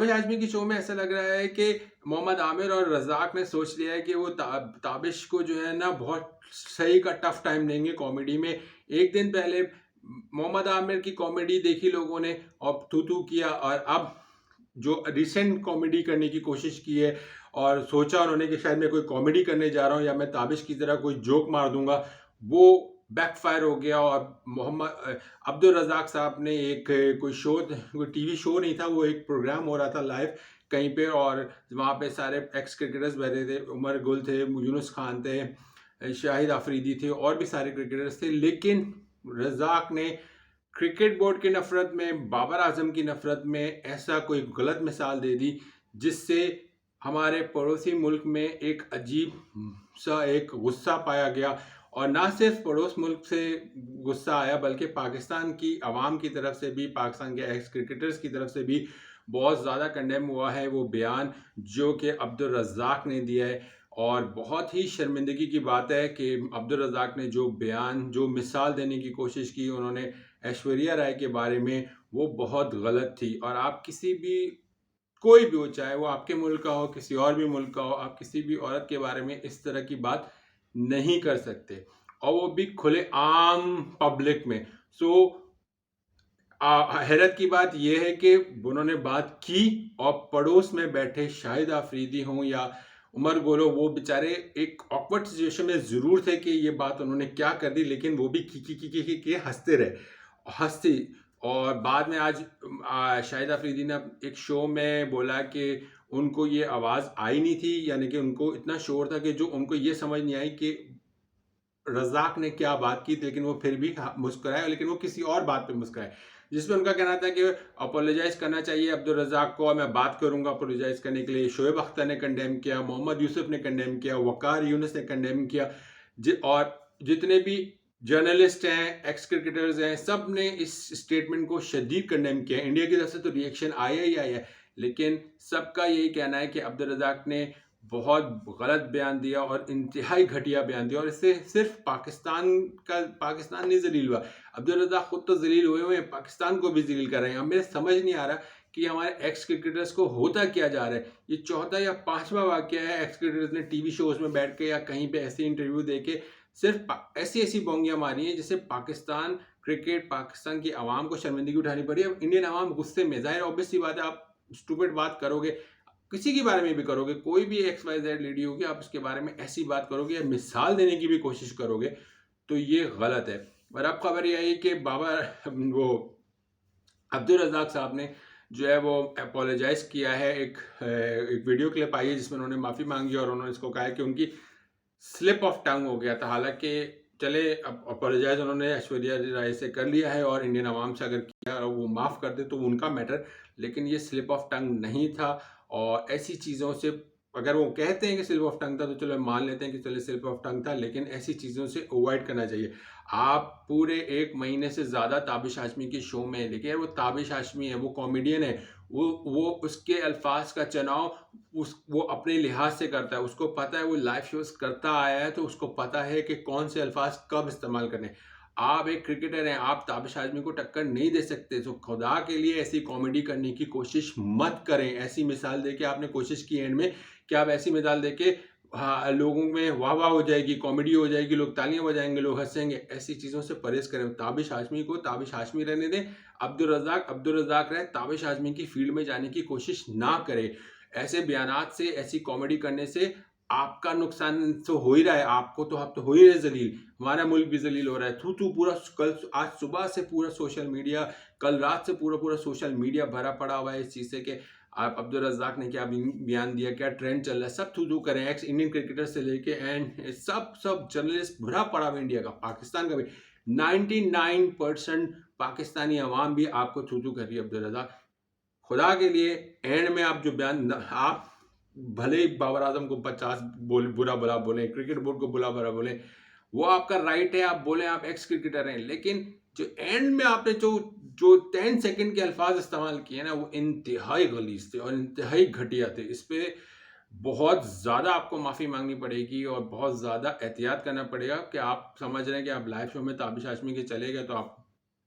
ताबिश हाशमी के शो में ऐसा लग रहा है कि मोहम्मद आमिर और रज़ाक ने सोच लिया है कि वो ताबिश को जो है ना बहुत सही का टफ टाइम देंगे कॉमेडी में। एक दिन पहले मोहम्मद आमिर की कॉमेडी देखी लोगों ने और थू-थू किया, और अब जो रिसेंट कॉमेडी करने की कोशिश की है और सोचा उन्होंने कि शायद मैं कोई कॉमेडी करने जा रहा हूँ या मैं ताबिश की तरह कोई जोक मार दूंगा, वो बैकफायर हो गया। और अब्दुल रज़ाक साहब ने एक कोई शो, कोई टीवी शो नहीं था, वो एक प्रोग्राम हो रहा था लाइव कहीं पे, और वहाँ पे सारे एक्स क्रिकेटर्स बैठे थे, उमर गुल थे, यूनुस खान थे, शाहिद आफरीदी थे और भी सारे क्रिकेटर्स थे। लेकिन रज़ाक ने क्रिकेट बोर्ड की नफरत में, बाबर आजम की नफरत में ऐसा कोई गलत मिसाल दे दी जिससे हमारे पड़ोसी मुल्क में एक अजीब सा एक गुस्सा पाया गया। और ना सिर्फ पड़ोस मुल्क से गुस्सा आया बल्कि पाकिस्तान की आवाम की तरफ से भी, पाकिस्तान के एक्स क्रिकेटर्स की तरफ से भी बहुत ज़्यादा कंडेम हुआ है वो बयान जो कि अब्दुल रज़ाक ने दिया है। और बहुत ही शर्मिंदगी की बात है कि अब्दुल रज़ाक ने जो बयान, जो मिसाल देने की कोशिश की उन्होंने ऐश्वर्या राय के बारे में, वो बहुत गलत थी। और आप किसी भी, कोई भी हो, चाहे वो आपके मुल्क का हो, किसी और भी मुल्क का हो, आप किसी भी औरत के बारे में इस तरह की बात नहीं कर सकते, और वो भी खुले आम पब्लिक में। सो हैरत की बात यह है कि उन्होंने बात की और पड़ोस में बैठे शाहिद आफरीदी हों या उमर गोलो, वो बेचारे एक ऑकवर्ड सिचुएशन में ज़रूर थे कि ये बात उन्होंने क्या कर दी, लेकिन वो भी की हंसते रहे, हंसते। और बाद में आज शाहिद आफरीदी ने एक शो में बोला कि उनको ये आवाज़ आई नहीं थी, यानी कि उनको इतना शोर था कि जो उनको ये समझ नहीं आई कि रज़ाक ने क्या बात की थी, लेकिन वो फिर भी मुस्कुराए, लेकिन वो किसी और बात पे मुस्कुराए, जिसमें उनका कहना था कि अपोलोजाइज़ करना चाहिए अब्दुल रज़ाक को, और मैं बात करूँगा अपोलोजाइज़ करने के लिए। शोएब अख्तर ने कंडेम किया, मोहम्मद यूसुफ ने कंडेम किया, वक़ार यूनुस ने कंडेम किया, और जितने भी जर्नलिस्ट हैं, एक्स क्रिकेटर्स हैं, सब ने इस स्टेटमेंट को शदीद कंडेम किया। इंडिया की तरफ से तो रिएक्शन आया ही आया है, लेकिन सबका यही कहना है कि अब्दुल रज़ाक ने बहुत गलत बयान दिया और इंतहाई घटिया बयान दिया, और इससे सिर्फ पाकिस्तान नहीं ज़लील हुआ, अब्दुल रज़ाक खुद तो ज़लील हुए हैं, पाकिस्तान को भी ज़लील कर रहे हैं। अब मेरे समझ नहीं आ रहा कि हमारे एक्स क्रिकेटर्स को होता क्या जा रहा है। ये चौथा या पांचवा वाकया है एक्स क्रिकेटर्स ने टीवी शोज में बैठ के या कहीं पे ऐसे इंटरव्यू दे के सिर्फ ऐसी ऐसी बोंगियां मारी हैं जिससे पाकिस्तान क्रिकेट, पाकिस्तान की आवाम को शर्मिंदगी उठानी पड़ी। अब इंडियन आवाम गुस्से में, जाहिर ऑब्वियस सी बात है, आप स्टूपिड बात करोगे, किसी के बारे में भी करोगे, कोई भी एक्स वाई जेड लेडी होगी, आप उसके बारे में ऐसी बात करोगे या मिसाल देने की भी कोशिश करोगे तो ये गलत है। और अब खबर ये आई कि बाबा, वो अब्दुल रज़ाक साहब ने जो है वो अपोलोजाइज़ किया है। एक वीडियो क्लिप आई है जिसमें उन्होंने माफ़ी मांगी और उन्होंने इसको कहा है कि उनकी स्लिप ऑफ टंग हो गया था। हालांकि चले, अब अपोलोजाइज उन्होंने ऐश्वर्या राय से कर लिया है और इंडियन आवाम से अगर किया और वो माफ़ कर दे तो उनका मैटर, लेकिन ये स्लिप ऑफ टंग नहीं था। और ऐसी चीज़ों से, अगर वो कहते हैं कि स्लिप ऑफ टंग था तो चलो मान लेते हैं कि चलो स्लिप ऑफ टंग था, लेकिन ऐसी चीज़ों से अवॉइड करना चाहिए। आप पूरे 1 महीने से ज़्यादा ताबिश हाशमी के शो में हैं, लेकिन वो ताबिश हाशमी है, वो कॉमेडियन है, वो उसके अल्फाज का चुनाव वो अपने लिहाज से करता है। उसको पता है, वो लाइव शोज़ करता आया है, तो उसको पता है कि कौन से अल्फाज कब इस्तेमाल करने। आप एक क्रिकेटर हैं, आप ताबिश आज़मी को टक्कर नहीं दे सकते, तो खुदा के लिए ऐसी कॉमेडी करने की कोशिश मत करें। ऐसी मिसाल देके आपने कोशिश की एंड में कि आप ऐसी मिसाल देके, हाँ, लोगों में वाह-वाह हो जाएगी, कॉमेडी हो जाएगी, लोग तालियाँ बजाएँगे, लोग हँसेंगे। ऐसी चीज़ों से परहेज़ करें। ताबिश हाशमी को ताबिश हाशमी रहने दें, अब्दुल रज़ाक रहे, ताबिश हाशमी की फ़ील्ड में जाने की कोशिश ना करें। ऐसे बयानात से, ऐसी कॉमेडी करने से आपका नुकसान तो हो ही रहा है, आपको तो, आप तो हो ही रहे ज़लील, हमारा मुल्क भी ज़लील हो रहा है। थू-थू पूरा, कल आज सुबह से पूरा सोशल मीडिया, कल रात से पूरा सोशल मीडिया भरा पड़ा हुआ है इस चीज़ से कि आप अब्दुल रज़ाक ने क्या बयान दिया, क्या ट्रेंड चल रहा है, सब थू-थू करें। एक्स इंडियन क्रिकेटर से लेके एंड सब जर्नलिस्ट भरा पड़ा हुआ इंडिया का, पाकिस्तान का भी। 99% पाकिस्तानी अवाम भी आपको थू-थू कर रही है अब्दुल रज़ाक। खुदा के लिए एंड में आप जो बयान, आप भले ही बाबर आजम को 50 बुरा भला बोलें, क्रिकेट बोर्ड को बुरा भला बोलें, वो आपका राइट है, आप बोलें, आप एक्स क्रिकेटर हैं, लेकिन जो एंड में आपने जो जो 10 सेकंड के अल्फाज इस्तेमाल किए ना, वो इंतहाई गलीज थे और इंतहाई घटिया थे। इस पे बहुत ज़्यादा आपको माफ़ी मांगनी पड़ेगी और बहुत ज़्यादा एहतियात करना पड़ेगा कि आप समझ रहे हैं कि आप लाइव शो में ताबिश हाशमी के चले गए तो आप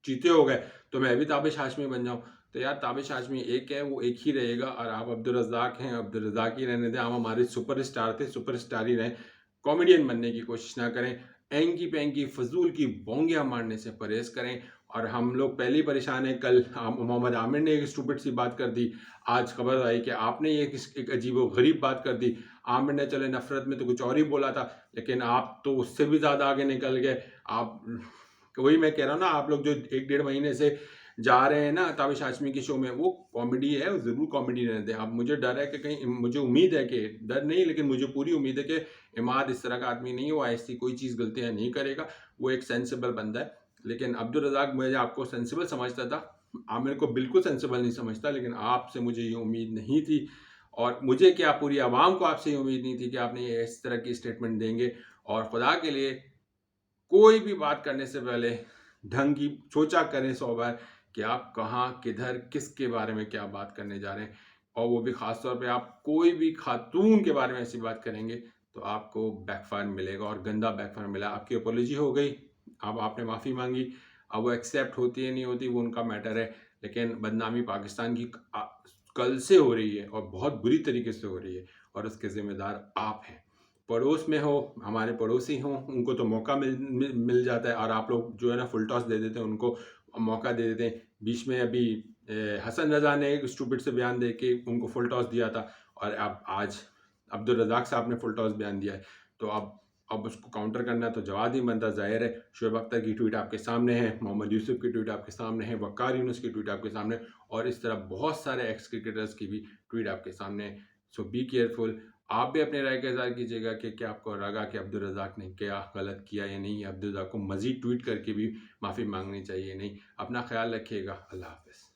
जीते हो गए, तो मैं भी ताबिश हाशमी बन जाऊं। तो यार ताबिश आज़मी एक है, वो एक ही रहेगा और आप अब्दुल रज़ाक हैं, अब्दुल रज़ाक ही रहने दें। आप हमारे सुपरस्टार थे, सुपरस्टार ही रहें। कॉमेडियन बनने की कोशिश ना करें। एंकी-पैंकी फ़िज़ूल की बोंगियाँ मारने से परहेज़ करें। और हम लोग पहले ही परेशान हैं। कल मोहम्मद आमिर ने एक स्टूपिड सी बात कर दी। आज खबर आई कि आपने एक अजीबो-गरीब बात कर दी। आमिर ने चले नफ़रत में तो कुछ और ही बोला था, लेकिन आप तो उससे भी ज़्यादा आगे निकल गए। आप वही मैं कह रहा हूँ ना, आप लोग जो 1 डेढ़ महीने से जा रहे हैं ना ताबिश हाशमी के शो में, वो कॉमेडी है, ज़रूर कॉमेडी रहने दें। अब मुझे डर है कि कहीं, मुझे उम्मीद है कि, डर नहीं लेकिन मुझे पूरी उम्मीद है कि इमाद इस तरह का आदमी नहीं है, वो ऐसी कोई चीज़ गलतियाँ नहीं करेगा, वो एक सेंसिबल बंदा है। लेकिन अब्दुल रज़ाक, मैं आपको सेंसिबल समझता था, आमिर को बिल्कुल सेंसिबल नहीं समझता, लेकिन आपसे मुझे ये उम्मीद नहीं थी। और मुझे क्या, पूरी आवाम को आपसे ये उम्मीद नहीं थी कि आपने ये इस तरह की स्टेटमेंट देंगे। और खुदा के लिए कोई भी बात करने से पहले ढंग की सोचा करें 100 बार कि आप कहाँ, किधर, किसके बारे में क्या बात करने जा रहे हैं। और वो भी ख़ास तौर पे आप कोई भी खातून के बारे में ऐसी बात करेंगे तो आपको बैकफायर मिलेगा, और गंदा बैकफायर मिला। आपकी अपॉलॉजी हो गई, अब आपने माफ़ी मांगी, अब वो एक्सेप्ट होती है नहीं होती वो उनका मैटर है, लेकिन बदनामी पाकिस्तान की कल से हो रही है और बहुत बुरी तरीके से हो रही है, और उसके ज़िम्मेदार आप हैं। पड़ोस में हो, हमारे पड़ोसी हों, उनको तो मौका मिल जाता है, और आप लोग जो है ना फुल टॉस दे देते हैं उनको, मौका दे देते हैं। बीच में अभी हसन रज़ा ने एक स्टूपिड से बयान दे के उनको फुल टॉस दिया था, और अब आज अब्दुल रज़ाक साहब ने फुल टॉस बयान दिया है। तो अब उसको काउंटर करना तो जवाब ही बनता, ज़ाहिर है। शोएब अख्तर की ट्वीट आपके सामने है, मोहम्मद यूसुफ की ट्वीट आपके सामने है, वक़ार यूनुस की ट्वीट आपके सामने है, और इस तरह बहुत सारे एक्स क्रिकेटर्स की भी ट्वीट आपके सामने है। सो बी केयरफुल। आप भी अपने राय का इज़हार कीजिएगा कि क्या आपको लगा कि अब्दुल रज़ाक ने क्या गलत किया या नहीं, या अब्दुल रज़ाक को मज़ीद ट्वीट करके भी माफ़ी मांगनी चाहिए नहीं। अपना ख्याल रखिएगा। अल्लाह हाफ़िज़।